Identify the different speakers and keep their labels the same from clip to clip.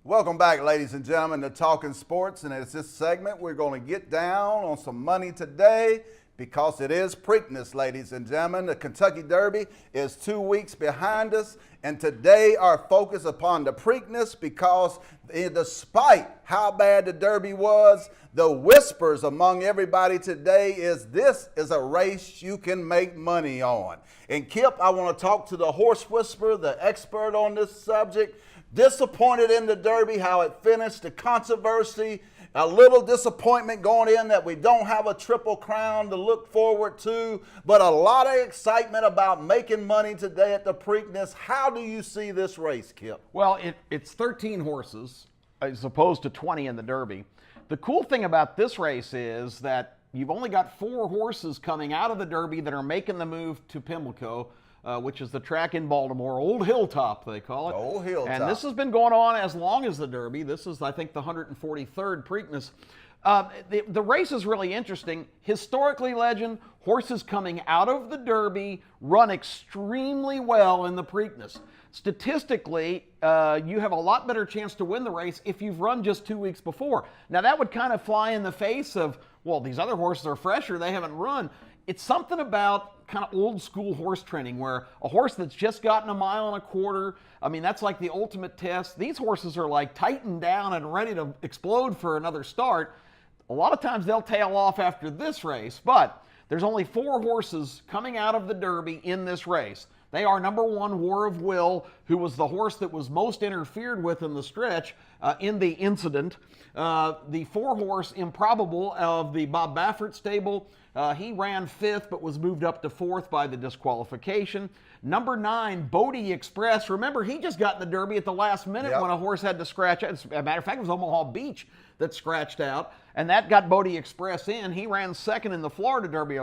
Speaker 1: Welcome back, ladies and gentlemen, to Talking Sports. And as this segment, we're going to get down on some money today because it is Preakness, ladies and gentlemen. The Kentucky Derby is 2 weeks behind us. And today our focus upon the Preakness because despite how bad the Derby was, the whispers among everybody today is this is a race you can make money on. And Kip, I want to talk to the horse whisperer, the expert on this subject. Disappointed in the Derby, how it finished, the controversy, a little disappointment going in that we don't have a Triple Crown to look forward to, but a lot of excitement about making money today at the Preakness. How do you see this race, Kip?
Speaker 2: Well, it's 13 horses as opposed to 20 in the Derby. The cool thing about this race is that you've only got 4 horses coming out of the Derby that are making the move to Pimlico, which is the track in Baltimore, Old Hilltop, they call it.
Speaker 1: Old Hilltop.
Speaker 2: And this has been going on as long as the Derby. This is, I think, the 143rd Preakness. The race is really interesting. Historically, Legend, horses coming out of the Derby run extremely well in the Preakness. Statistically, you have a lot better chance to win the race if you've run just 2 weeks before. Now, that would kind of fly in the face of, well, these other horses are fresher, they haven't run. It's something about kind of old school horse training where a horse that's just gotten a mile and a quarter, I mean, that's like the ultimate test. These horses are like tightened down and ready to explode for another start. A lot of times they'll tail off after this race, but there's only 4 horses coming out of the Derby in this race. They are number 1, War of Will, who was the horse that was most interfered with in the stretch in the incident. The 4-horse Improbable of the Bob Baffert stable, he ran 5th but was moved up to 4th by the disqualification. Number 9, Bodie Express. Remember, he just got in the Derby at the last minute when a horse had to scratch out. As a matter of fact, it was Omaha Beach that scratched out, and that got Bodie Express in. He ran 2nd in the Florida Derby.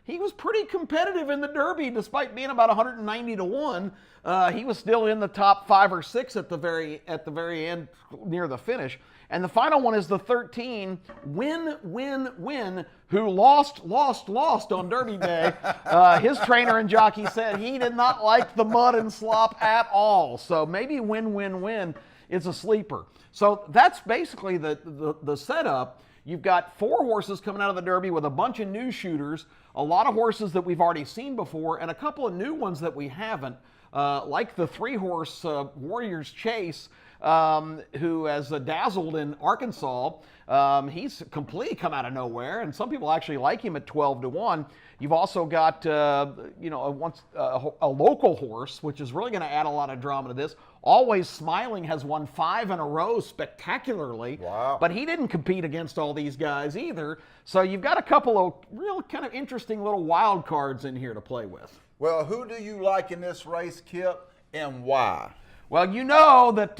Speaker 2: He was pretty competitive in the Derby despite being about 190 to 1. He was still in the top 5 or 6 at the very end near the finish. And the final one is the 13, Win, who lost on Derby Day. His trainer and jockey said he did not like the mud and slop at all. So maybe Win is a sleeper. So that's basically the setup. You've got 4 horses coming out of the Derby with a bunch of new shooters, a lot of horses that we've already seen before, and a couple of new ones that we haven't, like the 3-horse Warriors Chase, who has dazzled in Arkansas. He's completely come out of nowhere, and some people actually like him at 12 to 1. You've also got a local horse, which is really going to add a lot of drama to this. Always Smiling has won 5 in a row spectacularly.
Speaker 1: Wow.
Speaker 2: But he didn't compete against all these guys either. So you've got a couple of real kind of interesting little wild cards in here to play with.
Speaker 1: Well, who do you like in this race, Kip, and why?
Speaker 2: Well, you know that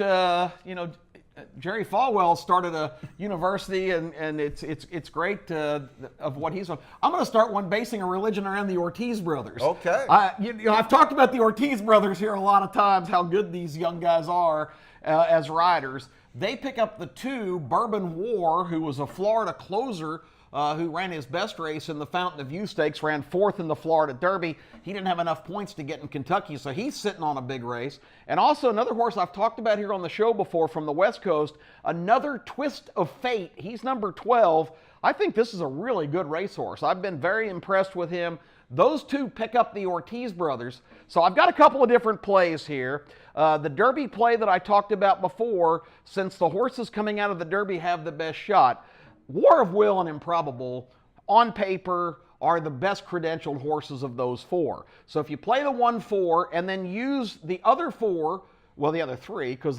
Speaker 2: Jerry Falwell started a university, and it's great of what he's on. I'm going to start one basing a religion around the Ortiz brothers.
Speaker 1: Okay.
Speaker 2: I've talked about the Ortiz brothers here a lot of times, how good these young guys are as riders. They pick up the 2, Bourbon War, who was a Florida closer, who ran his best race in the Fountain of Youth Stakes, ran 4th in the Florida Derby. He didn't have enough points to get in Kentucky, so he's sitting on a big race. And also another horse I've talked about here on the show before from the West Coast, another Twist of Fate. He's number 12. I think this is a really good racehorse. I've been very impressed with him. Those 2 pick up the Ortiz brothers. So I've got a couple of different plays here. The Derby play that I talked about before, since the horses coming out of the Derby have the best shot, War of Will and Improbable, on paper, are the best credentialed horses of those 4. So if you play the 1-4 and then use the other 4, well, the other 3, because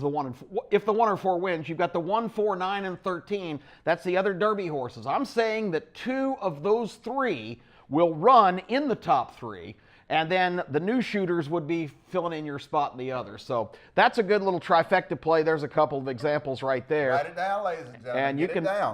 Speaker 2: if the 1 or 4 wins, you've got the 1, 4, 9, and 13. That's the other Derby horses. I'm saying that 2 of those 3 will run in the top 3. And then the new shooters would be filling in your spot in the other. So that's a good little trifecta play. There's a couple of examples right there.
Speaker 1: Write it down, ladies and gentlemen.
Speaker 2: And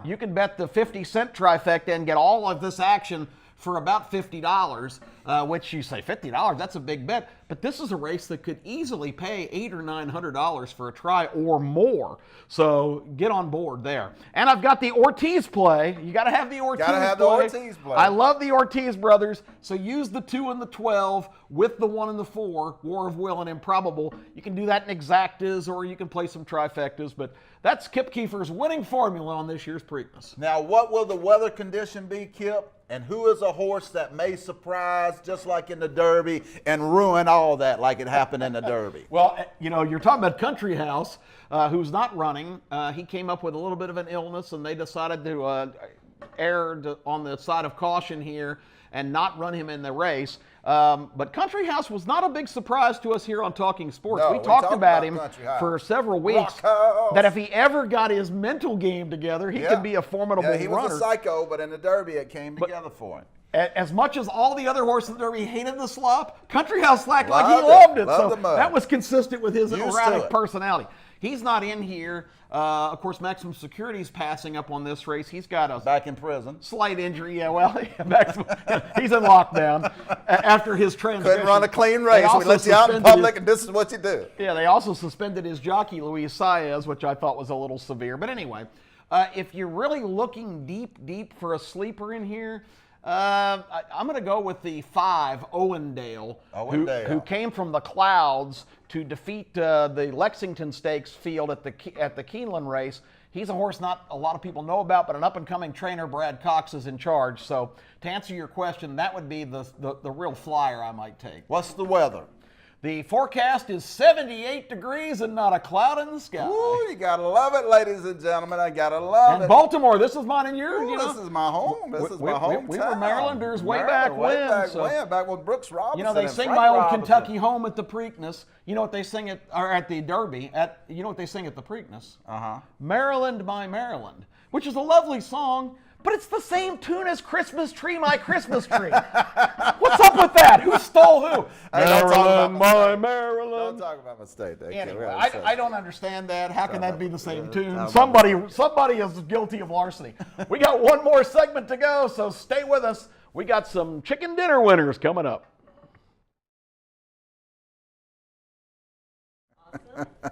Speaker 1: you
Speaker 2: can bet the 50-cent trifecta and get all of this action for about $50, which you say, $50, that's a big bet. But this is a race that could easily pay $800 or $900 for a try or more. So get on board there. And I've got the Ortiz play. You got to have the Ortiz play.
Speaker 1: Got to have the Ortiz play.
Speaker 2: I love the Ortiz brothers. So use the 2 and the 12. with the 1 and the 4, War of Will and Improbable. You can do that in exactas, or you can play some trifectas, but that's Kip Keefer's winning formula on this year's Preakness.
Speaker 1: Now, what will the weather condition be, Kip? And who is a horse that may surprise, just like in the Derby, and ruin all that like it happened in the Derby?
Speaker 2: Well, you know, you're talking about Country House, who's not running. He came up with a little bit of an illness, and they decided to err on the side of caution here and not run him in the race. But Country House was not a big surprise to us here on Talking Sports.
Speaker 1: No,
Speaker 2: we talked about him for several weeks,
Speaker 1: Rockhouse.
Speaker 2: that if he ever got his mental game together, he could be a formidable runner.
Speaker 1: He was a psycho, but in the Derby it came together for him.
Speaker 2: As much as all the other horses in the Derby hated the slop, Country House acted like he
Speaker 1: Loved it.
Speaker 2: loved it.
Speaker 1: Loved
Speaker 2: So
Speaker 1: the mud.
Speaker 2: that was consistent with his
Speaker 1: Used to
Speaker 2: erratic
Speaker 1: it.
Speaker 2: personality. He's not in here. Of course, Maximum Security's passing up on this race. He's got a
Speaker 1: Back in prison.
Speaker 2: slight injury. Yeah, well, he's in lockdown after his transition.
Speaker 1: Couldn't run a clean race. We let you out in public, and this is what you do.
Speaker 2: Yeah, they also suspended his jockey, Luis Saez, which I thought was a little severe. But anyway, if you're really looking deep for a sleeper in here, I'm going to go with the 5, Owendale, who came from the clouds to defeat the Lexington Stakes field at the Keeneland race. He's a horse not a lot of people know about, but an up-and-coming trainer, Brad Cox, is in charge. So to answer your question, that would be the real flyer I might take.
Speaker 1: What's the weather?
Speaker 2: The forecast is 78 degrees and not a cloud in the sky.
Speaker 1: Ooh, you gotta love it, ladies and gentlemen. I gotta love it.
Speaker 2: And Baltimore, this is mine and yours.
Speaker 1: Ooh, this is my home. This is my hometown.
Speaker 2: We were Marylanders way back when.
Speaker 1: Back with Brooks Robinson.
Speaker 2: You know, they
Speaker 1: and
Speaker 2: sing
Speaker 1: Frank
Speaker 2: My Old
Speaker 1: Robinson.
Speaker 2: Kentucky Home at the Preakness. You know what they sing at the Derby? You know what they sing at the Preakness? Maryland, My Maryland, which is a lovely song, but it's the same tune as Christmas Tree, My Christmas Tree. What's up with that? Who stole who?
Speaker 1: Hey, don't talk about
Speaker 2: my Maryland.
Speaker 1: Don't talk about my state.
Speaker 2: Anyway, I don't understand that. How can that be the same tune? Somebody is guilty of larceny. We got one more segment to go, so stay with us. We got some chicken dinner winners coming up.
Speaker 3: Awesome.